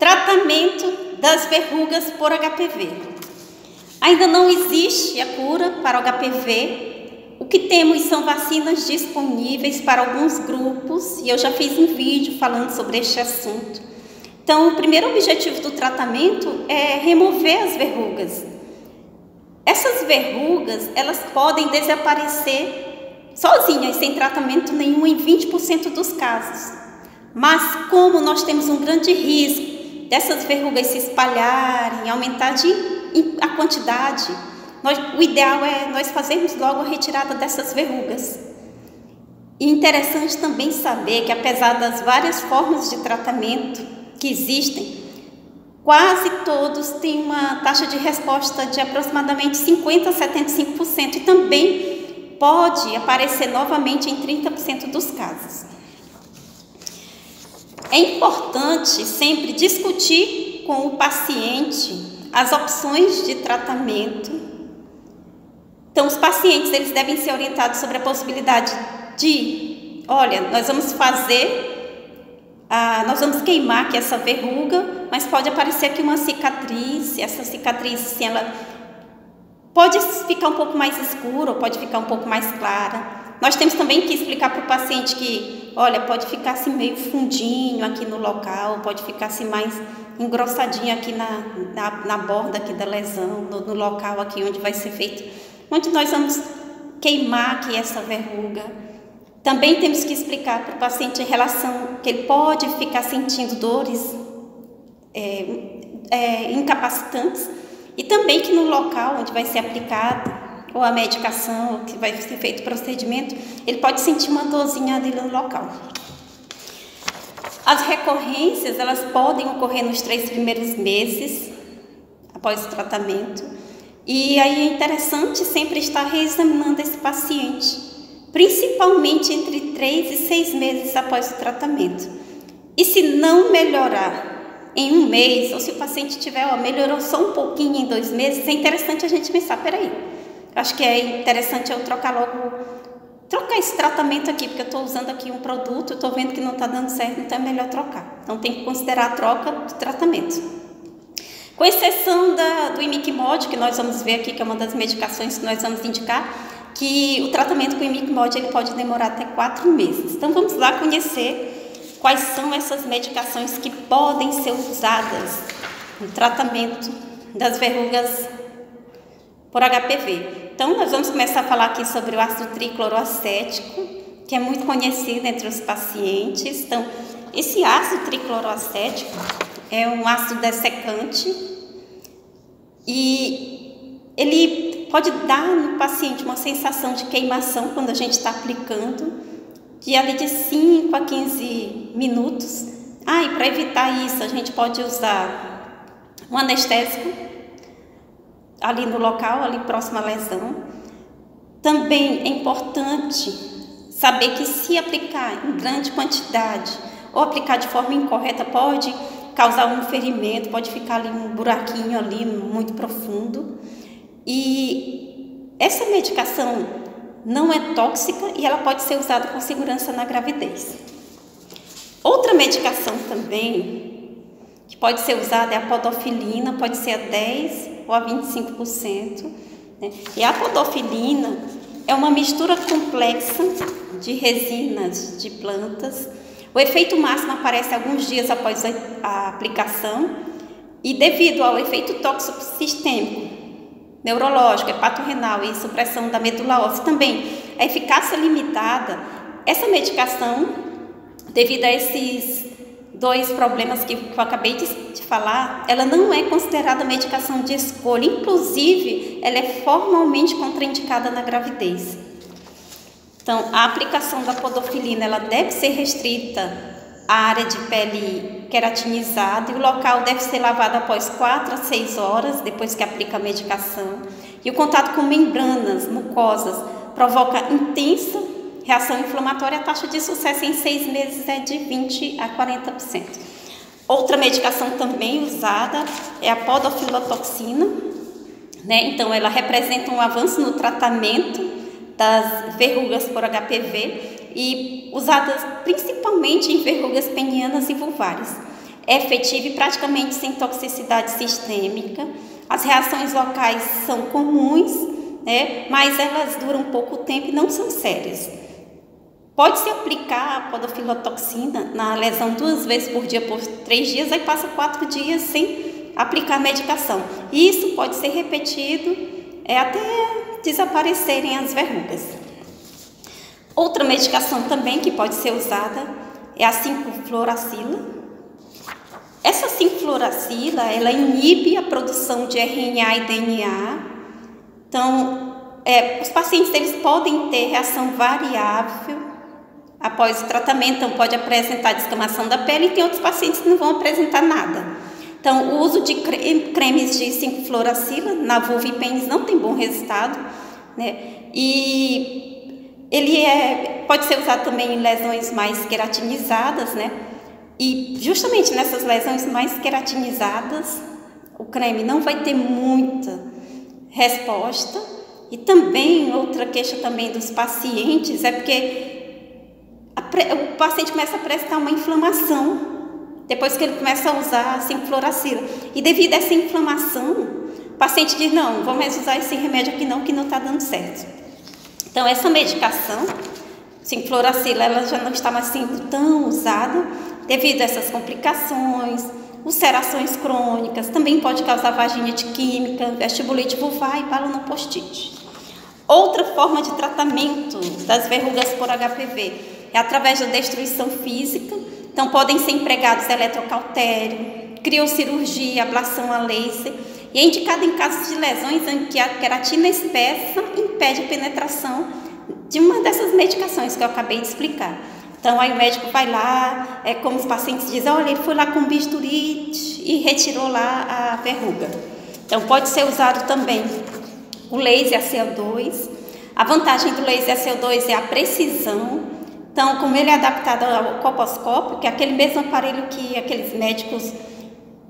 Tratamento das verrugas por HPV. Ainda não existe a cura para o HPV. O que temos são vacinas disponíveis para alguns grupos e eu já fiz um vídeo falando sobre este assunto. Então, o primeiro objetivo do tratamento é remover as verrugas. Essas verrugas, elas podem desaparecer sozinhas, sem tratamento nenhum, em 20% dos casos. Mas como nós temos um grande risco dessas verrugas se espalharem, aumentar a quantidade, o ideal é nós fazermos logo a retirada dessas verrugas. E interessante também saber que, apesar das várias formas de tratamento que existem, quase todos têm uma taxa de resposta de aproximadamente 50% a 75% e também pode aparecer novamente em 30% dos casos. É importante sempre discutir com o paciente as opções de tratamento. Então, os pacientes eles devem ser orientados sobre a possibilidade de, olha, nós vamos queimar aqui essa verruga, mas pode aparecer aqui uma cicatriz. Essa cicatriz, sim, ela pode ficar um pouco mais escura ou pode ficar um pouco mais clara. Nós temos também que explicar para o paciente que, olha, pode ficar assim meio fundinho aqui no local, pode ficar assim mais engrossadinho aqui na borda aqui da lesão, no local aqui onde vai ser feito, onde nós vamos queimar aqui essa verruga. Também temos que explicar para o paciente em relação que ele pode ficar sentindo dores incapacitantes e também que no local onde vai ser aplicado ou a medicação, ou que vai ser feito o procedimento, ele pode sentir uma dorzinha ali no local. As recorrências, elas podem ocorrer nos 3 primeiros meses após o tratamento. E aí é interessante sempre estar reexaminando esse paciente, principalmente entre 3 e 6 meses após o tratamento. E se não melhorar em 1 mês, ou se o paciente melhorou só um pouquinho em 2 meses, é interessante a gente pensar, peraí, acho que é interessante eu trocar esse tratamento aqui, porque eu estou usando aqui um produto, estou vendo que não está dando certo, então é melhor trocar. Então tem que considerar a troca do tratamento. Com exceção do imiquimod, que nós vamos ver aqui, que é uma das medicações que nós vamos indicar, que o tratamento com o imiquimod ele pode demorar até 4 meses. Então vamos lá conhecer quais são essas medicações que podem ser usadas no tratamento das verrugas por HPV. Então, nós vamos começar a falar aqui sobre o ácido tricloroacético, que é muito conhecido entre os pacientes. Então, esse ácido tricloroacético é um ácido dessecante e ele pode dar no paciente uma sensação de queimação quando a gente está aplicando, de 5 a 15 minutos. E para evitar isso, a gente pode usar um anestésico ali no local, ali próximo à lesão. Também é importante saber que se aplicar em grande quantidade ou aplicar de forma incorreta pode causar um ferimento, pode ficar ali um buraquinho ali muito profundo. E essa medicação não é tóxica e ela pode ser usada com segurança na gravidez. Outra medicação também que pode ser usada é a podofilina, pode ser a 10% ou a 25%. Né? E a podofilina é uma mistura complexa de resinas de plantas. O efeito máximo aparece alguns dias após a aplicação e devido ao efeito tóxico sistêmico, neurológico, hepatorrenal e supressão da medula óssea, também a eficácia limitada, essa medicação, devido a esses 2 problemas que eu acabei de falar, ela não é considerada medicação de escolha, inclusive ela é formalmente contraindicada na gravidez. Então, a aplicação da podofilina ela deve ser restrita à área de pele queratinizada e o local deve ser lavado após 4 a 6 horas depois que aplica a medicação. E o contato com membranas mucosas provoca intensa reação inflamatória. A taxa de sucesso em 6 meses é de 20% a 40%. Outra medicação também usada é a podofilotoxina, né? Então, ela representa um avanço no tratamento das verrugas por HPV e usadas principalmente em verrugas penianas e vulvares. é efetiva e praticamente sem toxicidade sistêmica. As reações locais são comuns, né, mas elas duram pouco tempo e não são sérias. Pode-se aplicar a podofilotoxina na lesão 2 vezes por dia por 3 dias, aí passa 4 dias sem aplicar a medicação. E isso pode ser repetido até desaparecerem as verrugas. Outra medicação também que pode ser usada é a 5-fluoracila. Essa 5-fluoracila, ela inibe a produção de RNA e DNA. Então, os pacientes eles podem ter reação variável após o tratamento, então pode apresentar descamação da pele, e tem outros pacientes que não vão apresentar nada. Então, o uso de cremes de 5-fluoracila na vulva e pênis não tem bom resultado, né? E ele pode ser usado também em lesões mais queratinizadas, né? E justamente nessas lesões mais queratinizadas, o creme não vai ter muita resposta. E também, outra queixa também dos pacientes é porque o paciente começa a apresentar uma inflamação depois que ele começa a usar a 5-fluoracila. E devido a essa inflamação, o paciente diz, não, vamos usar esse remédio aqui não, que não está dando certo. Então, essa medicação, 5-fluoracila, ela já não está mais sendo tão usada devido a essas complicações, ulcerações crônicas, também pode causar vaginite química, vestibulite vulvar e balanopostite. Outra forma de tratamento das verrugas por HPV é através da destruição física. Então, podem ser empregados eletrocautério, criocirurgia, ablação a laser, e é indicado em casos de lesões em que a queratina espessa impede a penetração de uma dessas medicações que eu acabei de explicar. Então, aí o médico vai lá, como os pacientes dizem, olha, ele foi lá com bisturi e retirou lá a verruga. Então, pode ser usado também o laser ACO2. A vantagem do laser ACO2 é a precisão. Então, como ele é adaptado ao colposcópio, que é aquele mesmo aparelho que aqueles médicos,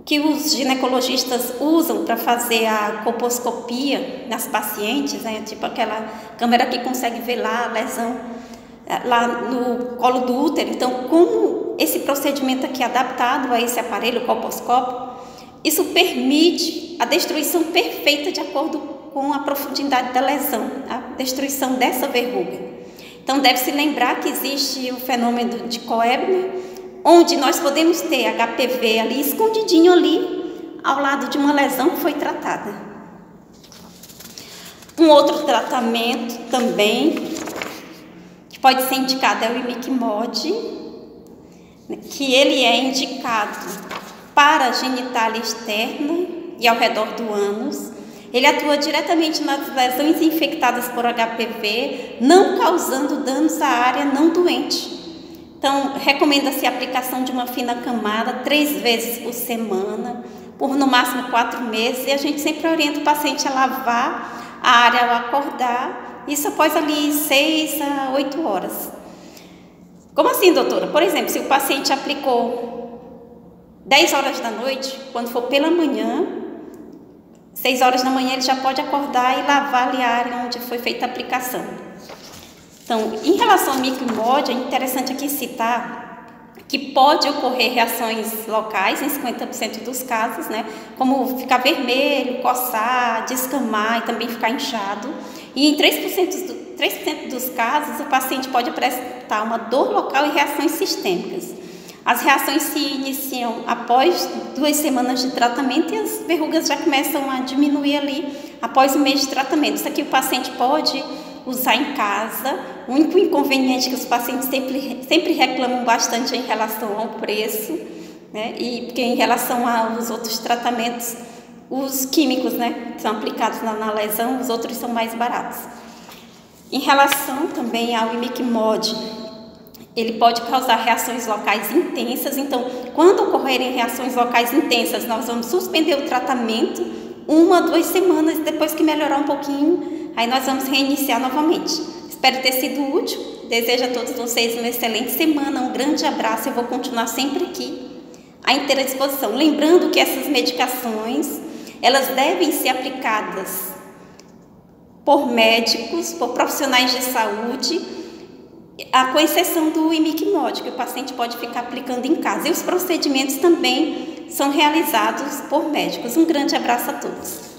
que os ginecologistas usam para fazer a colposcopia nas pacientes, né? Tipo aquela câmera que consegue ver lá a lesão lá no colo do útero. Então, como esse procedimento aqui é adaptado a esse aparelho colposcópio, isso permite a destruição perfeita de acordo com a profundidade da lesão, a destruição dessa verruga. Então, deve-se lembrar que existe o fenômeno de Koebner, onde nós podemos ter HPV ali, escondidinho ali, ao lado de uma lesão que foi tratada. Um outro tratamento também, que pode ser indicado, é o imiquimod, que ele é indicado para a genitália externa e ao redor do ânus. Ele atua diretamente nas lesões infectadas por HPV, não causando danos à área não doente. Então, recomenda-se a aplicação de uma fina camada 3 vezes por semana, por no máximo 4 meses, e a gente sempre orienta o paciente a lavar a área ao acordar, isso após ali 6 a 8 horas. Como assim, doutora? Por exemplo, se o paciente aplicou 10 horas da noite, quando for pela manhã, 6 horas da manhã ele já pode acordar e lavar ali a área onde foi feita a aplicação. Então, em relação ao imiquimod, é interessante aqui citar que pode ocorrer reações locais em 50% dos casos, né? Como ficar vermelho, coçar, descamar e também ficar inchado. E em 3% dos casos, o paciente pode apresentar uma dor local e reações sistêmicas. As reações se iniciam após 2 semanas de tratamento e as verrugas já começam a diminuir ali após 1 mês de tratamento. Isso aqui o paciente pode usar em casa. O único inconveniente que os pacientes sempre reclamam bastante é em relação ao preço, né? E porque em relação aos outros tratamentos, os químicos, né, que são aplicados na lesão, os outros são mais baratos. Em relação também ao imiquimod, ele pode causar reações locais intensas. Então, quando ocorrerem reações locais intensas, nós vamos suspender o tratamento 1 a 2 semanas, depois que melhorar um pouquinho, aí nós vamos reiniciar novamente. Espero ter sido útil, desejo a todos vocês uma excelente semana, um grande abraço, eu vou continuar sempre aqui à inteira disposição. Lembrando que essas medicações, elas devem ser aplicadas por médicos, por profissionais de saúde, com exceção do imiquimod, que o paciente pode ficar aplicando em casa. E os procedimentos também são realizados por médicos. Um grande abraço a todos.